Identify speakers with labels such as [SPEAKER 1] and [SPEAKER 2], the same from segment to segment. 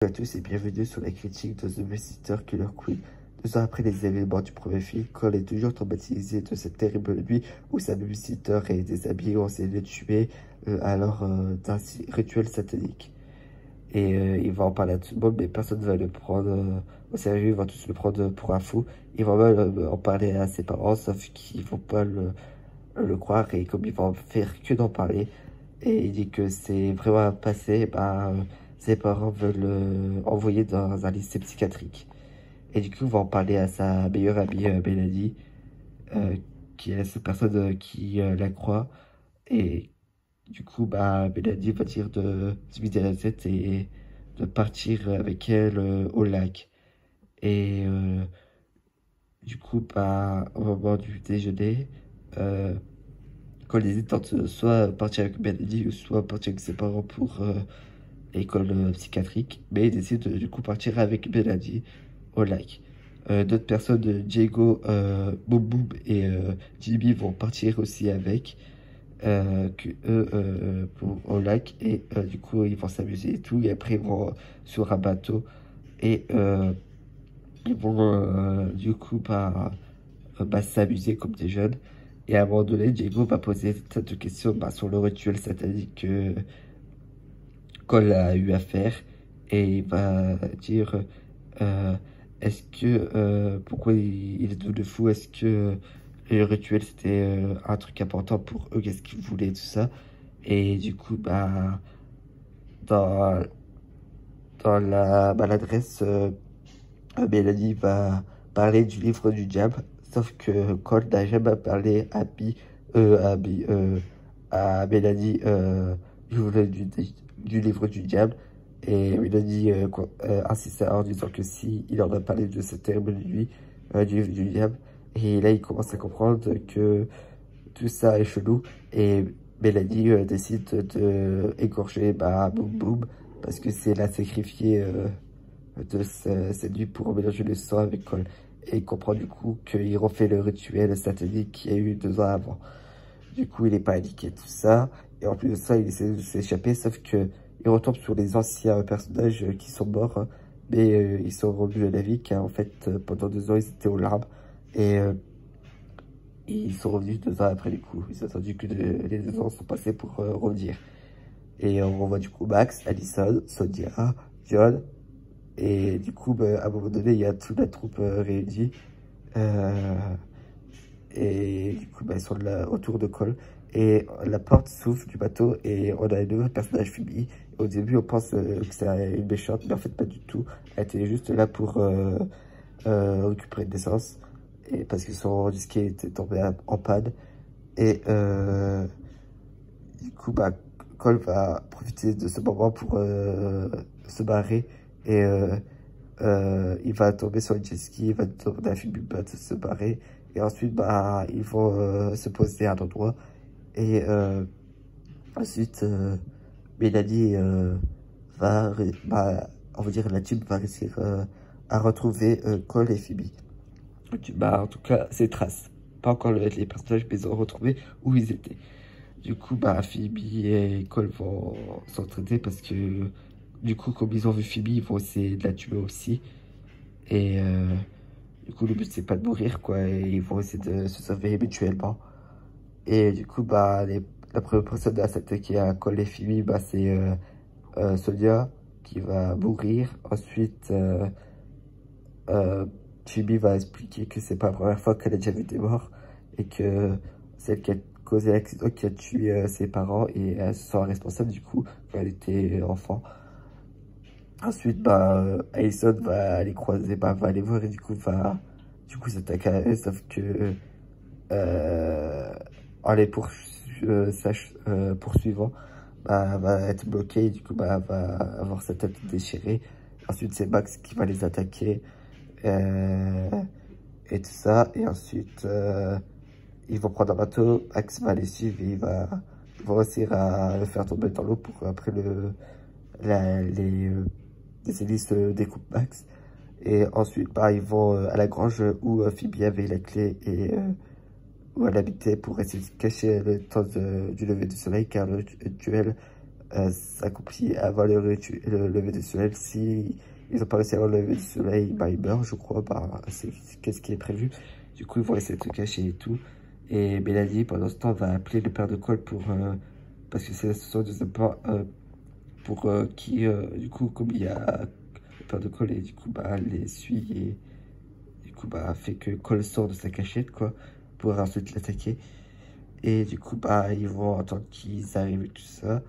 [SPEAKER 1] Bonjour à tous et bienvenue sur la critique de The Babysitter Killer Queen. 2 ans après les événements du premier film, Cole est toujours traumatisé de cette terrible nuit où sa babysitter et des amis ont essayé de le tuer d'un rituel satanique. Et il va en parler à tout le monde, mais personne ne va le prendre au sérieux, ils vont tous le prendre pour un fou. Il va même en parler à ses parents, sauf qu'ils vont pas le croire, et comme il va en faire que d'en parler, et il dit que c'est vraiment un passé, ses parents veulent envoyer dans un lycée psychiatrique. Et du coup, il va en parler à sa meilleure amie, Mélanie, euh, qui est cette personne qui la croit. Et du coup, Mélanie va dire de se vider la tête et de partir avec elle au lac. Et du coup, au moment du déjeuner, quand ils hésitent entre soit partir avec Mélanie ou soit partir avec ses parents pour l'école psychiatrique, mais ils décident de du coup partir avec Mélanie au lac. D'autres personnes, Diego, Boum Boum et Jimmy vont partir aussi avec au lac, et du coup ils vont s'amuser et tout, et après ils vont sur un bateau, et ils vont s'amuser comme des jeunes. Et à un moment donné, Diego va poser cette question sur le rituel satanique que Cole a eu à faire, et il va dire euh, est-ce que pourquoi il est devenu fou, est-ce que le rituel c'était un truc important pour eux, qu'est-ce qu'ils voulaient, tout ça. Et du coup, dans, dans la maladresse, Mélanie va parler du livre du diable, sauf que Cole n'a jamais parlé à Mélanie du livre du diable. Et Mélanie insiste en disant que si il en a parlé de cette terrible nuit du livre du diable. Et là, il commence à comprendre que tout ça est chelou. Et Mélanie décide de égorger Boum Boum, parce que c'est la sacrifiée cette nuit pour mélanger le sang avec Cole. Et il comprend du coup qu'ils refait le rituel satanique qu'il y a eu 2 ans avant. Du coup, il est paniqué, tout ça. Et en plus de ça, il essaie de s'échapper, sauf que il retombe sur les anciens personnages qui sont morts, hein, mais ils sont revenus à la vie, car en fait, pendant 2 ans, ils étaient aux larmes. Et ils sont revenus 2 ans après, du coup. Ils ont attendu que les 2 ans sont passés pour revenir. Et on revoit du coup Max, Allison, Sonia, John. Et du coup, à un moment donné, il y a toute la troupe réunie. Euh, et du coup, ils sont là autour de Cole. Et la porte s'ouvre du bateau et on a un nouveau personnage, Phoebe. Au début, on pense que c'est une méchante, mais en fait, pas du tout. Elle était juste là pour récupérer de l'essence. Et parce que son disquet était tombé en panne. Et du coup, Cole va profiter de ce moment pour se barrer. Et il va tomber sur le jet ski, il va tomber à Phoebe, se barrer. Et ensuite, ils vont se poser à un endroit. Et ensuite, Mélanie on va dire la team va réussir à retrouver Cole et Phoebe. En tout cas, ces traces. Pas encore les personnages, mais ils ont retrouvé où ils étaient. Du coup, Phoebe et Cole vont s'entraider parce que, du coup, comme ils ont vu Phoebe, ils vont essayer de la tuer aussi. Et du coup, le but, c'est pas de mourir, quoi. Et ils vont essayer de se sauver mutuellement. Et du coup, la première personne à s'attaquer à Cole et Phoebe, c'est Sonia qui va mourir. Ensuite, euh, Phoebe va expliquer que c'est pas la première fois qu'elle a déjà vu des morts, et que celle qui a causé l'accident qui a tué ses parents, et elle se sent responsable du coup quand elle était enfant. Ensuite, Allison va aller croiser, va aller voir, et du coup s'attaquer à elle, sauf que en les poursuivant, va être bloquée, et du coup va avoir sa tête déchirée. Ensuite, c'est Max qui va les attaquer euh, et tout ça. Et ensuite, ils vont prendre un bateau, Max va les suivre, et ils vont réussir à le faire tomber dans l'eau pour après les hélices découpent Max. Et ensuite, ils vont à la grange où Phoebe avait la clé, et où elle habitait, pour essayer de cacher le temps du lever du soleil, car le duel s'accomplit avant le lever du soleil. Si ils ont pas réussi avant le lever du soleil, bah ils meurent, je crois. Bah c'est qu'est-ce qui est prévu. Du coup, ils vont essayer de se cacher et tout. Et Mélanie, pendant ce temps, va appeler le père de Cole pour parce que c'est l'association de pas pour qui du coup comme il y a le père de Cole et du coup bah les suit et du coup bah fait que Cole sort de sa cachette quoi pour ensuite l'attaquer. Et du coup, bah, ils vont attendre qu'ils arrivent et tout ça.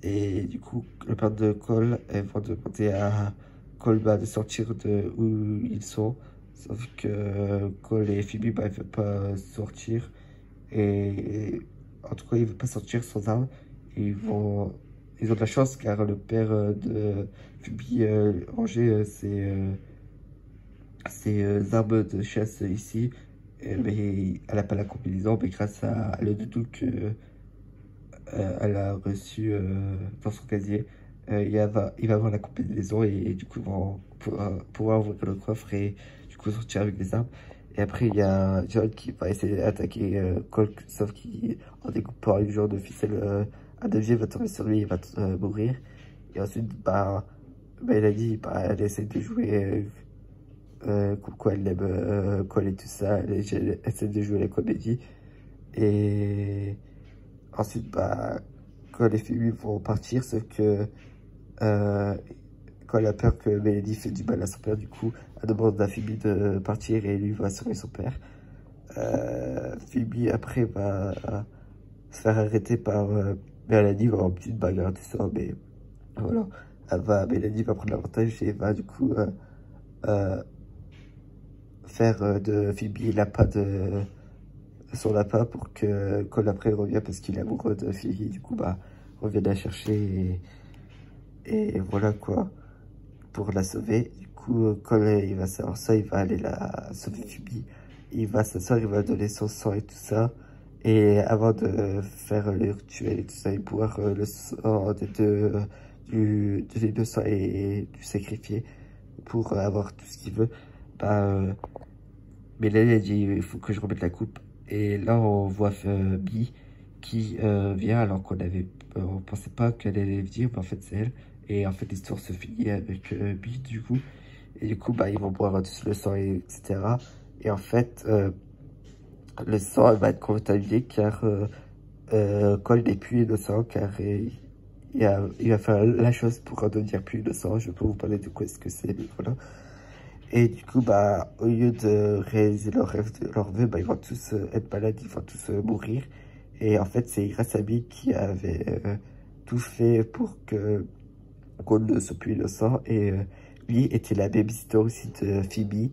[SPEAKER 1] Et du coup, le père de Cole, elles vont demander à Cole bah, de sortir de où ils sont. Sauf que Cole et Phoebe, bah, ils ne veulent pas sortir. Et en tout cas, ils ne veulent pas sortir sans armes. Ils ont de la chance car le père de Phoebe rangeait ses armes de chasse ici. Mais elle n'a pas la combinaison, mais grâce à le doudou que elle a reçu dans son casier, il va avoir la combinaison et du coup, ils vont pouvoir ouvrir le coffre et du coup sortir avec des armes. Et après, il y a John qui va essayer d'attaquer Cole, sauf qu'en découpant une genre de ficelle, un objet va tomber sur lui, il va mourir. Et ensuite, bah, elle a dit, bah, elle essaie de jouer comme quoi elle aime Cole et tout ça, elle essaie de jouer la comédie. Et ensuite, bah, Cole et Phoebe vont partir, sauf que Cole a peur que Mélanie fait du mal à son père, du coup, elle demande à Phoebe de partir et lui va sauver son père. Phoebe, après, va se faire arrêter par Mélanie, va avoir une petite bagarre, tout ça, mais voilà. Mélanie va prendre l'avantage et va, du coup, faire de Phoebe l'appât de son appât pour que Cole après revienne parce qu'il est amoureux de Phoebe. Du coup, bah, revienne la chercher et voilà quoi, pour la sauver. Du coup, Cole, il va savoir ça, il va aller la sauver Phoebe. Il va s'asseoir, il va donner son sang et tout ça. Et avant de faire le rituel et tout ça, et boire le sang des deux sangs et du sacrifié pour avoir tout ce qu'il veut, bah, Mélanie a dit il faut que je remette la coupe. Et là, on voit Bee qui vient alors on pensait pas qu'elle allait venir, mais en fait, c'est elle. Et en fait, l'histoire se finit avec Bee, du coup. Et du coup, bah, ils vont boire tous le sang, etc. Et en fait, le sang va être contaminé car Cole n'est plus innocent, car il va faire la chose pour en devenir plus innocent. Je peux vous parler de quoi est-ce que c'est, mais voilà. Et du coup, bah, au lieu de réaliser leur rêve, leur vœu, bah, ils vont tous être malades, ils vont tous mourir. Et en fait, c'est grâce à Bee qui avait tout fait pour que Cole ne soit plus innocent. Et lui était la babysitter aussi de Phoebe.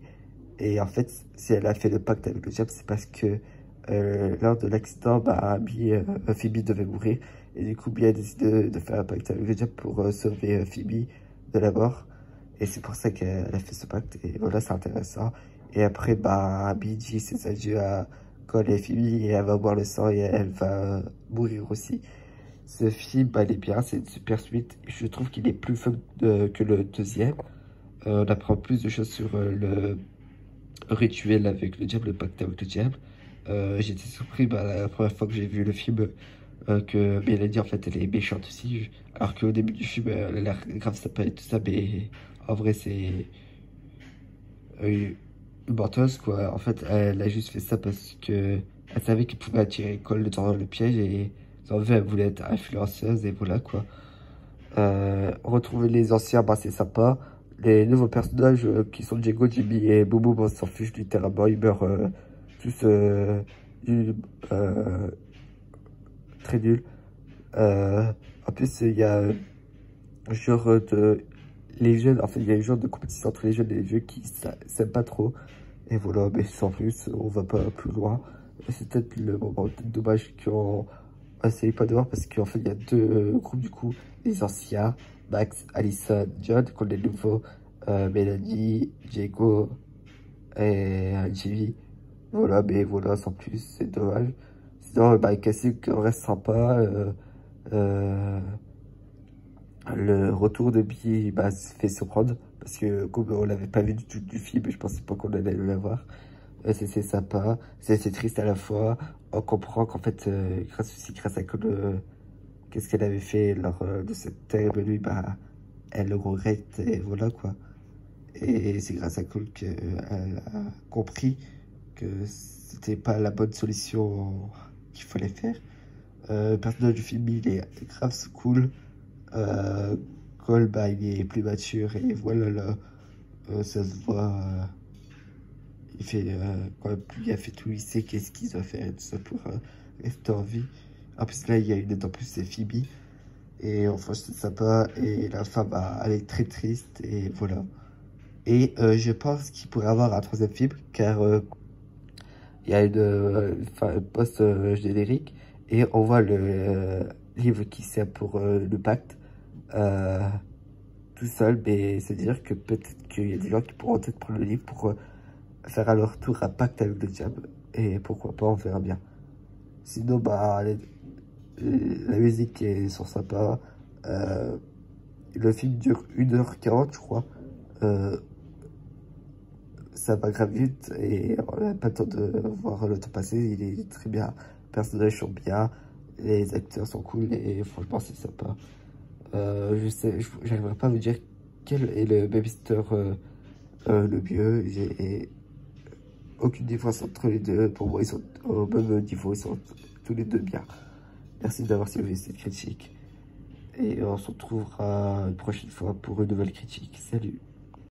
[SPEAKER 1] Et en fait, si elle a fait le pacte avec le diable, c'est parce que lors de l'accident, bah, Phoebe devait mourir. Et du coup, Bee a décidé de faire un pacte avec le diable pour sauver Phoebe de la mort. Et c'est pour ça qu'elle a fait ce pacte. Et voilà, c'est intéressant. Et après, bah, Bee dit ses adieux à Cole et Phoebe. Et elle va boire le sang et elle va mourir aussi. Ce film, bah, il est bien. C'est une super suite. Je trouve qu'il est plus fun que le deuxième. On apprend plus de choses sur le rituel avec le diable, le pacte avec le diable. J'étais surpris bah, la première fois que j'ai vu le film que Mélanie en fait elle est méchante aussi, alors qu'au début du film elle a l'air grave sympa et tout ça, mais en vrai c'est une menteuse quoi. En fait elle a juste fait ça parce que elle savait qu'elle pouvait attirer Cole dans le piège et en fait elle voulait être influenceuse et voilà quoi. Retrouver les anciens, bah c'est sympa. Les nouveaux personnages qui sont Diego, Jimmy et Bobo, bah, on s'en fiche littéralement. Ils meurent tous du- euh, très nuls. En plus, il y a genre les jeunes, en fait, il y a un genre de compétition entre les jeunes et les vieux qui s'aiment pas trop. Et voilà, mais sans plus, on va pas plus loin. C'est peut-être le moment peut-être dommage qu'on essaye pas de voir parce qu'en fait, il y a deux groupes du coup. Les anciens, Max, Alison, John, qu'on est nouveaux, Mélanie, Diego et Jimmy. Voilà, mais voilà, sans plus, c'est dommage. Sinon, bah, Cassie reste sympa. Euh, le retour de Bee bah, se fait surprendre parce que comme on l'avait pas vu du tout du film, je pensais pas qu'on allait le voir. C'est sympa, c'est triste à la fois. On comprend qu'en fait, grâce à Cole, qu'est-ce qu'elle avait fait lors de cette terrible nuit, bah, elle le regrette et voilà quoi. Et c'est grâce à Cole qu'elle a compris que c'était pas la bonne solution qu'il fallait faire. Le personnage du film, il est grave cool. Cole, bah, il est plus mature et voilà, là, ça se voit. Il fait, quand même plus bien fait tout, il sait qu'est-ce qu'il doit faire et tout ça pour rester en vie. En plus, là, il y a une aide en plus, c'est Phoebe. Et enfin, c'est sympa. Et la femme, bah, elle est très triste et voilà. Et je pense qu'il pourrait avoir un troisième film, car il y a une post-générique, et on voit le livre qui sert pour le pacte tout seul, mais c'est-à-dire que peut-être qu'il y a des gens qui pourront peut-être prendre le livre pour faire à leur tour un pacte avec le diable, et pourquoi pas, on verra bien. Sinon, bah, la musique est sur sympa, le film dure 1h40, je crois. Ça va grave vite et on n'a pas le temps de voir le temps passer. Il est très bien, les personnages sont bien, les acteurs sont cool et franchement c'est sympa. J'arriverai pas à vous dire quel est le babysitter le mieux. J'ai aucune différence entre les deux. Pour moi, ils sont au même niveau, ils sont tous les deux bien. Merci d'avoir suivi cette critique et on se retrouvera une prochaine fois pour une nouvelle critique. Salut!